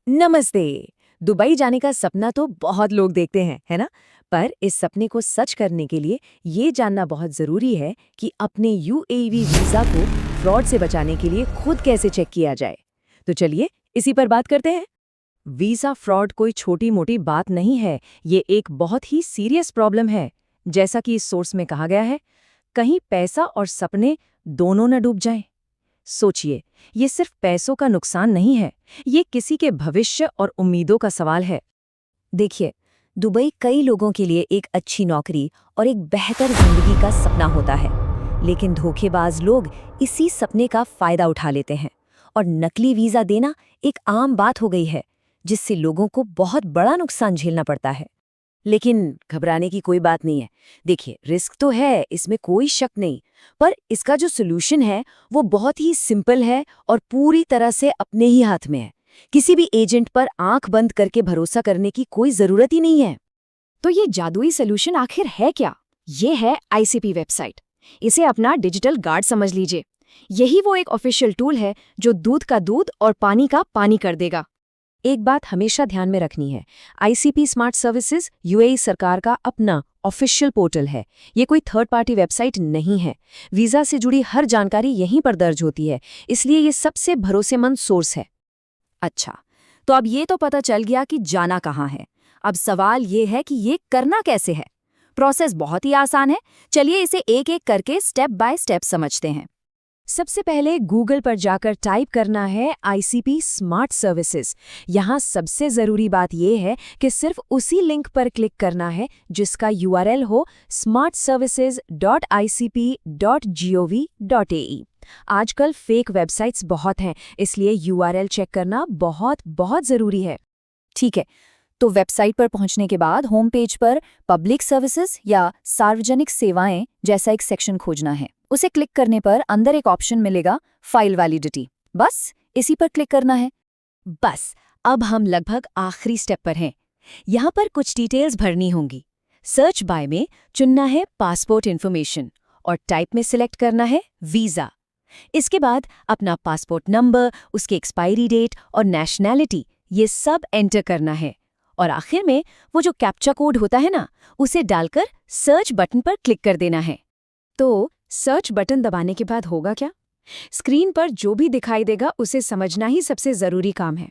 नमस्ते। दुबई जाने का सपना तो बहुत लोग देखते हैं, है ना? पर इस सपने को सच करने के लिए ये जानना बहुत ज़रूरी है कि अपने यूएवी वीज़ा को फ्रॉड से बचाने के लिए खुद कैसे चेक किया जाए। तो चलिए इसी पर बात करते हैं। वीज़ा फ्रॉड कोई छोटी-मोटी बात नहीं है, ये एक बहुत ही सीरियस प्रॉब्लम है। जैसा कि इस सोर्स में कहा गया है, कहीं पैसा और सपने दोनों न डूब जाएं। सोचिए, ये सिर्फ पैसों का नुकसान नहीं है, ये किसी के भविष्य और उम्मीदों का सवाल है। देखिए, दुबई कई लोगों के लिए एक अच्छी नौकरी और एक बेहतर जिंदगी का सपना होता है, लेकिन धोखेबाज लोग इसी सपने का फायदा उठा लेते हैं और नकली वीजा देना एक आम बात हो गई है, जिससे लोगों को बहुत बड़ा नुकसान झेलना पड़ता है। लेकिन घबराने की कोई बात नहीं है। देखिए, रिस्क तो है, इसमें कोई शक नहीं, पर इसका जो सोल्यूशन है वो बहुत ही सिंपल है और पूरी तरह से अपने ही हाथ में है। किसी भी एजेंट पर आंख बंद करके भरोसा करने की कोई जरूरत ही नहीं है। तो ये जादुई सलूशन आखिर है क्या? ये है आईसीपी वेबसाइट। इसे अपना डिजिटल गार्ड समझ लीजिए। यही वो एक ऑफिशियल टूल है जो दूध का दूध और पानी का पानी कर देगा। एक बात हमेशा ध्यान में रखनी है, आईसीपी स्मार्ट सर्विसेज यूएई सरकार का अपना ऑफिशियल पोर्टल है। ये कोई थर्ड पार्टी वेबसाइट नहीं है। वीजा से जुड़ी हर जानकारी यहीं पर दर्ज होती है, इसलिए ये सबसे भरोसेमंद सोर्स है। अच्छा, तो अब ये तो पता चल गया कि जाना कहाँ है। अब सवाल ये है कि ये करना कैसे है। प्रोसेस बहुत ही आसान है। चलिए इसे एक एक करके स्टेप बाय स्टेप समझते हैं। सबसे पहले गूगल पर जाकर टाइप करना है आईसीपी स्मार्ट सर्विसेज। यहाँ सबसे ज़रूरी बात यह है कि सिर्फ उसी लिंक पर क्लिक करना है जिसका यूआरएल हो smartservices.icp.gov.ae। आजकल फेक वेबसाइट्स बहुत हैं, इसलिए यूआरएल चेक करना बहुत बहुत ज़रूरी है। ठीक है, तो वेबसाइट पर पहुंचने के बाद होम पेज पर पब्लिक सर्विसेज या सार्वजनिक सेवाएं जैसा एक सेक्शन खोजना है। उसे क्लिक करने पर अंदर एक ऑप्शन मिलेगा फाइल वैलिडिटी। बस इसी पर क्लिक करना है। बस अब हम लगभग आखिरी स्टेप पर हैं। यहाँ पर कुछ डिटेल्स भरनी होंगी। सर्च बाय में चुनना है पासपोर्ट इन्फॉर्मेशन और टाइप में सिलेक्ट करना है वीज़ा। इसके बाद अपना पासपोर्ट नंबर, उसकी एक्सपायरी डेट और नेशनैलिटी ये सब एंटर करना है और आखिर में वो जो कैप्चा कोड होता है ना, उसे डालकर सर्च बटन पर क्लिक कर देना है। तो सर्च बटन दबाने के बाद होगा क्या? स्क्रीन पर जो भी दिखाई देगा उसे समझना ही सबसे ज़रूरी काम है।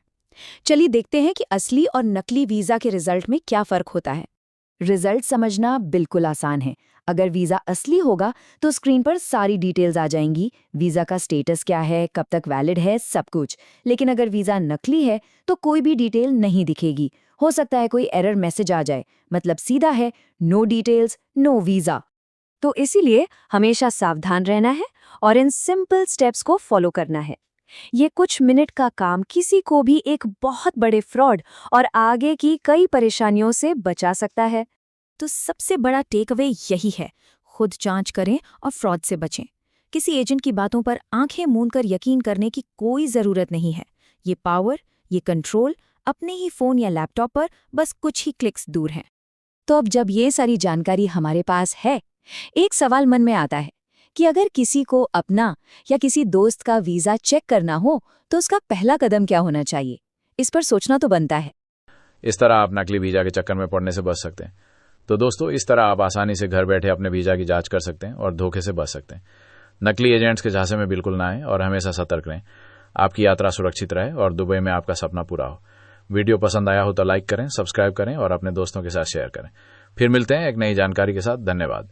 चलिए देखते हैं कि असली और नकली वीज़ा के रिजल्ट में क्या फ़र्क होता है। रिजल्ट समझना बिल्कुल आसान है। अगर वीज़ा असली होगा तो स्क्रीन पर सारी डिटेल्स आ जाएंगी, वीज़ा का स्टेटस क्या है, कब तक वैलिड है, सब कुछ। लेकिन अगर वीज़ा नकली है तो कोई भी डिटेल नहीं दिखेगी। हो सकता है कोई एरर मैसेज आ जाए, मतलब सीधा है नो डिटेल्स, नो वीज़ा। तो इसीलिए हमेशा सावधान रहना है और इन सिंपल स्टेप्स को फॉलो करना है। ये कुछ मिनट का काम किसी को भी एक बहुत बड़े फ्रॉड और आगे की कई परेशानियों से बचा सकता है। तो सबसे बड़ा टेक अवे यही है, खुद जांच करें और फ्रॉड से बचें। किसी एजेंट की बातों पर आंखें मूंद कर यकीन करने की कोई ज़रूरत नहीं है। ये पावर, ये कंट्रोल अपने ही फ़ोन या लैपटॉप पर बस कुछ ही क्लिक्स दूर हैं। तो अब जब ये सारी जानकारी हमारे पास है, एक सवाल मन में आता है कि अगर किसी को अपना या किसी दोस्त का वीज़ा चेक करना हो तो उसका पहला कदम क्या होना चाहिए? इस पर सोचना तो बनता है। इस तरह आप नकली वीजा के चक्कर में पड़ने से बच सकते हैं। तो दोस्तों, इस तरह आप आसानी से घर बैठे अपने वीजा की जांच कर सकते हैं और धोखे से बच सकते हैं। नकली एजेंट्स के झांसे में बिल्कुल ना आए और हमेशा सतर्क रहें। आपकी यात्रा सुरक्षित रहे और दुबई में आपका सपना पूरा हो। वीडियो पसंद आया हो तो लाइक करें, सब्सक्राइब करें और अपने दोस्तों के साथ शेयर करें। फिर मिलते हैं एक नई जानकारी के साथ। धन्यवाद।